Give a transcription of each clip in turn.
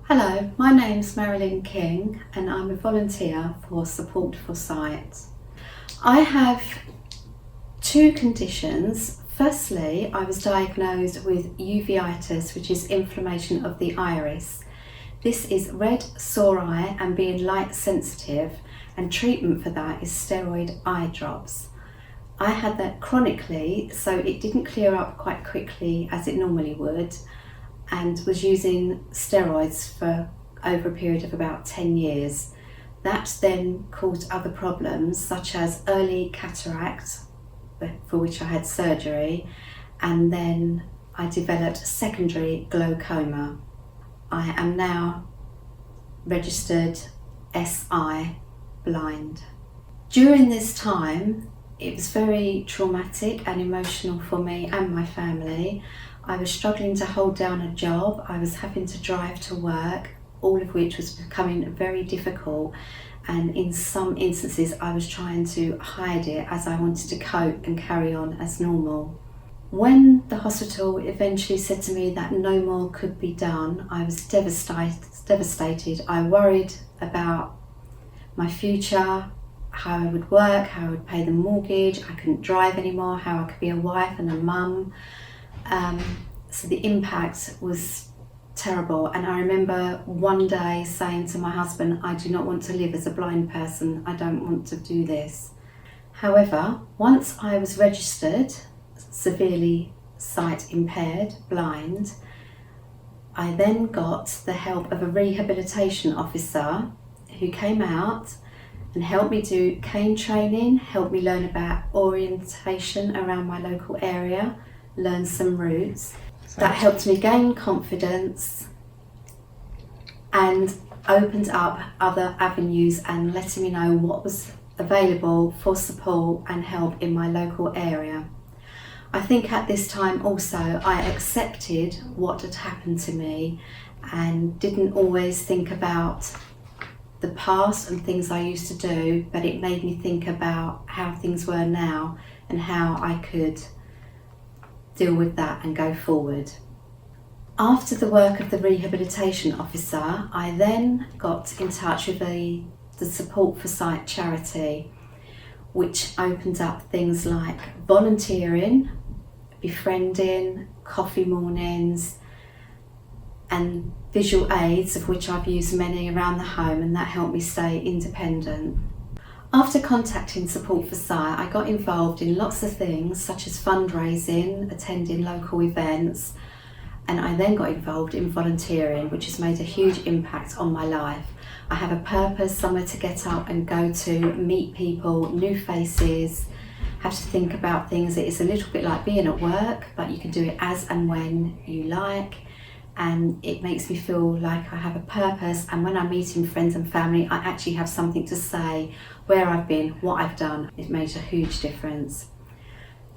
Hello, my name's Marilyn King and I'm a volunteer for Support for Sight. I have two conditions. Firstly, I was diagnosed with uveitis, which is inflammation of the iris. This is red, sore eye and being light sensitive, and treatment for that is steroid eye drops. I had that chronically, so it didn't clear up quite quickly as it normally would, and was using steroids for over a period of about 10 years. That then caused other problems such as early cataract, for which I had surgery, and then I developed secondary glaucoma. I am now registered SI blind. During this time, it was very traumatic and emotional for me and my family. I was struggling to hold down a job, I was having to drive to work, all of which was becoming very difficult, and in some instances I was trying to hide it as I wanted to cope and carry on as normal. When the hospital eventually said to me that no more could be done, I was devastated. I worried about my future, how I would work, how I would pay the mortgage, I couldn't drive anymore, how I could be a wife and a mum. So the impact was terrible, and I remember one day saying to my husband, I do not want to live as a blind person, I don't want to do this. However, once I was registered severely sight impaired, blind, I then got the help of a rehabilitation officer who came out and helped me do cane training, helped me learn about orientation around my local area, learn some routes. That helped me gain confidence and opened up other avenues and letting me know what was available for support and help in my local area. I think at this time also I accepted what had happened to me and didn't always think about the past and things I used to do, but it made me think about how things were now and how I could deal with that and go forward. After the work of the rehabilitation officer, I then got in touch with the Support for Sight charity, which opened up things like volunteering, befriending, coffee mornings, and visual aids, of which I've used many around the home, and that helped me stay independent. After contacting Support for Sight, I got involved in lots of things such as fundraising, attending local events, and I then got involved in volunteering, which has made a huge impact on my life. I have a purpose, somewhere to get up and go to, meet people, new faces, have to think about things. It is a little bit like being at work, but you can do it as and when you like, and it makes me feel like I have a purpose, and when I'm meeting friends and family, I actually have something to say, where I've been, what I've done. It makes a huge difference.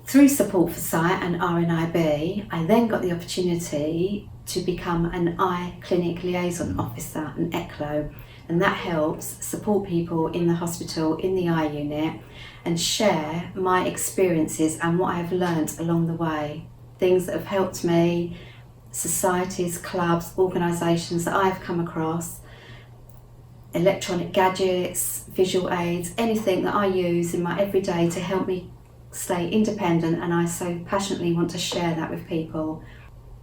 Through Support for Sight and RNIB, I then got the opportunity to become an eye clinic liaison officer, an ECLO, and that helps support people in the hospital, in the eye unit, and share my experiences and what I've learnt along the way. Things that have helped me, societies, clubs, organisations that I've come across, electronic gadgets, visual aids, anything that I use in my everyday to help me stay independent, and I so passionately want to share that with people.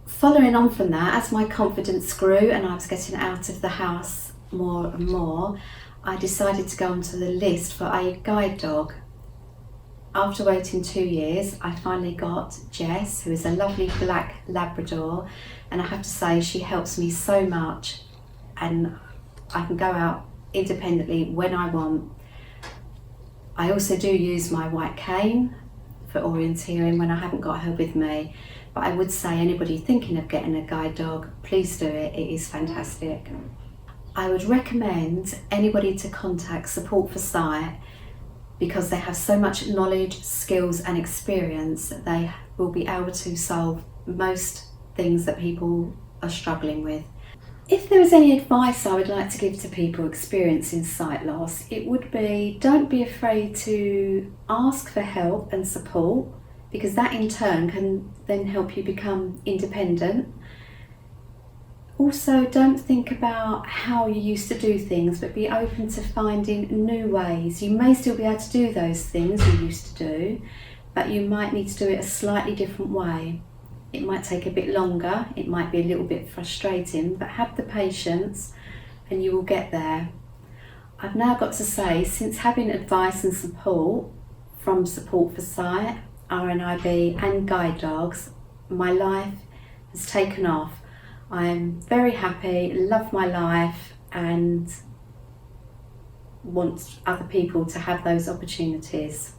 Following on from that, as my confidence grew and I was getting out of the house more and more, I decided to go onto the list for a guide dog. After waiting 2 years, I finally got Jess, who is a lovely black Labrador, and I have to say she helps me so much, and I can go out independently when I want. I also do use my white cane for orienteering when I haven't got her with me, but I would say anybody thinking of getting a guide dog, please do it, it is fantastic. I would recommend anybody to contact Support for Sight because they have so much knowledge, skills and experience that they will be able to solve most things that people are struggling with. If there is any advice I would like to give to people experiencing sight loss, it would be, don't be afraid to ask for help and support, because that in turn can then help you become independent. Also, don't think about how you used to do things, but be open to finding new ways. You may still be able to do those things you used to do, but you might need to do it a slightly different way. It might take a bit longer, it might be a little bit frustrating, but have the patience and you will get there. I've now got to say, since having advice and support from Support for Sight, RNIB and guide dogs, my life has taken off. I'm very happy, love my life, and want other people to have those opportunities.